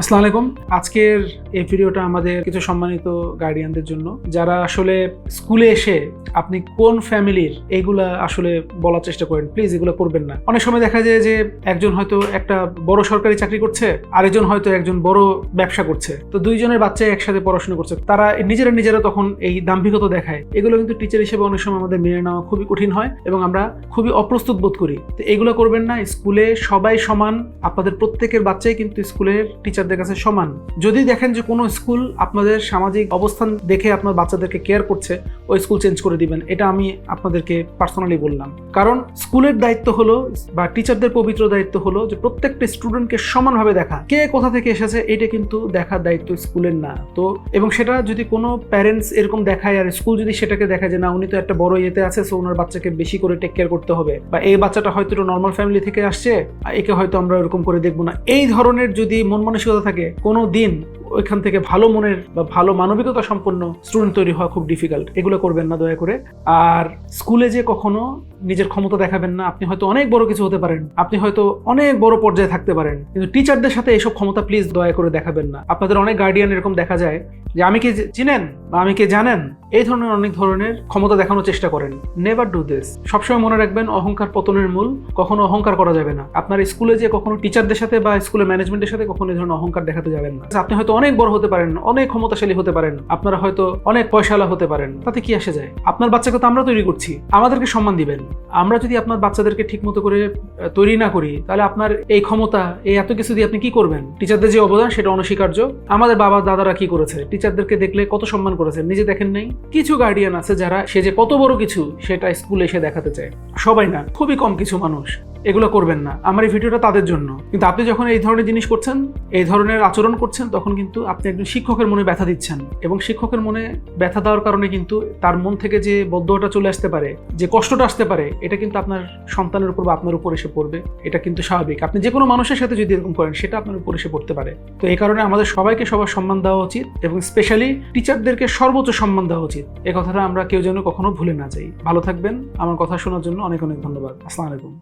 আসসালামু আলাইকুম। আজকের এই ভিডিওটা আমাদের কিছু সম্মানিত গার্ডিয়ানদের জন্য, যারা আসলে স্কুলে এসে আপনি কোন ফ্যামিলির এইগুলা আসলে বলার চেষ্টা করেন। প্লিজ এগুলো করবেন না। অনেক সময় দেখা যায় যে একজন হয়তো একটা বড় সরকারি চাকরি করছে, আরেকজন হয়তো একজন বড় ব্যবসা করছে, তো দুইজনের বাচ্চা একসাথে পড়াশোনা করছে, তারা নিজেরা তখন এই দাম্ভিকতা দেখায়। এগুলো কিন্তু টিচার হিসেবে অনেক সময় আমাদের মেনে নেওয়া খুবই কঠিন হয় এবং আমরা খুবই অপ্রস্তুত বোধ করি। তো এগুলো করবেন না। স্কুলে সবাই সমান, আপনাদের প্রত্যেকের বাচ্চাই কিন্তু স্কুলের টিচারদের কাছে সমান। যদি দেখেন যে কোনো স্কুল আপনাদের সামাজিক অবস্থান দেখে আপনার বাচ্চাদেরকে কেয়ার করছে, ওই স্কুল চেঞ্জ করে দিবেন। এটা আমি আপনাদেরকে পার্সোনালি বললাম। কারণ স্কুলের দায়িত্ব হলো বা টিচারদের পবিত্র দায়িত্ব হলো যে প্রত্যেকটা স্টুডেন্টকে সমানভাবে দেখা। কে কোথা থেকে এসেছে এটা কিন্তু দেখার দায়িত্ব স্কুলের না। তো এবং সেটা যদি কোনো প্যারেন্টস এরকম দেখায় আর স্কুল যদি সেটাকে দেখায় যে না, উনি তো একটা বড় ইয়েতে আছে, সো ওনার বাচ্চাকে বেশি করে টেক কেয়ার করতে হবে, বা এই বাচ্চাটা হয়তো নর্মাল ফ্যামিলি থেকে আসছে, একে হয়তো আমরা এরকম করে দেখবো না, এই ধরনের যদি মন মানসিকতা থাকে, কোনো দিন ওইখান থেকে ভালো মনের বা ভালো মানবিকতা সম্পন্ন স্টুডেন্ট তৈরি হওয়া খুব ডিফিকাল্ট। এগুলো করবেন না দয়া করে। আর স্কুলে যে কখনো নিজের ক্ষমতা দেখাবেন না। আপনি হয়তো অনেক বড় কিছু হতে পারেন, আপনি হয়তো অনেক বড় পর্যায়ে থাকতে পারেন, কিন্তু টিচারদের সাথে এইসব ক্ষমতা প্লিজ দয়া করে দেখাবেন না। আপনাদের অনেক গার্ডিয়ান এরকম দেখা যায় যে আমি কে চিনেন বা আমি কে জানেন, এই ধরনের অনেক ধরনের ক্ষমতা দেখানোর চেষ্টা করেন। Never do this. সবসময় মনে রাখবেন, অহংকার পতনের মূল। কখনো অহংকার করা যাবে না। আপনার স্কুলে যে কখনো টিচারদের সাথে বা স্কুলের ম্যানেজমেন্টের সাথে কখনো এই ধরনের অহংকার দেখাতে যাবেন না। আপনি হয়তো অনেক বড় হতে পারেন, অনেক ক্ষমতাশালী হতে পারেন, আপনারা হয়তো অনেক পয়সাওয়ালা হতে পারেন, তাতে কি আসে যায়? আপনার বাচ্চাকে তো আমরা তৈরি করছি, আমাদেরকে সম্মান দিবেন। আমরা যদি আপনার বাচ্চাদেরকে ঠিক মতো করে তৈরি না করি, তাহলে আপনার এই ক্ষমতা, এই এত কিছু দিয়ে আপনি কি করবেন? টিচারদের যে অবদান সেটা অনস্বীকার্য। আমাদের বাবা দাদারা কি করেছে? টিচারদেরকে দেখলে কত সম্মান করেছে, নিজে দেখেন নাই? কিছু গার্ডিয়ান আছে যারা সে যে কত বড় কিছু সেটা স্কুলে এসে দেখাতে চায়। সবাই না, খুবই কম কিছু মানুষ। এগুলো করবেন না। আমার এই ভিডিওটা তাদের জন্য। কিন্তু আপনি যখন এই ধরনের জিনিস করছেন, এই ধরনের আচরণ করছেন, তখন কিন্তু আপনি একজন শিক্ষকের মনে ব্যথা দিচ্ছেন। এবং শিক্ষকের মনে ব্যথা দেওয়ার কারণে কিন্তু তার মন থেকে যে বদ্ধটা চলে আসতে পারে, যে কষ্টটা আসতে পারে, এটা কিন্তু আপনার সন্তানের উপর বা আপনার উপর এসে পড়বে। এটা কিন্তু স্বাভাবিক। আপনি যে কোনো মানুষের সাথে যদি এরকম করেন, সেটা আপনার উপর এসে পড়তে পারে। তো এই কারণে আমাদের সবাইকে সবার সম্মান দেওয়া উচিত এবং স্পেশালি টিচারদেরকে সর্বোচ্চ সম্মান দেওয়া উচিত। এই কথাটা আমরা কেউ যেন কখনো ভুলে না যাই। ভালো থাকবেন। আমার কথা শোনার জন্য অনেক অনেক ধন্যবাদ। আসসালামু আলাইকুম।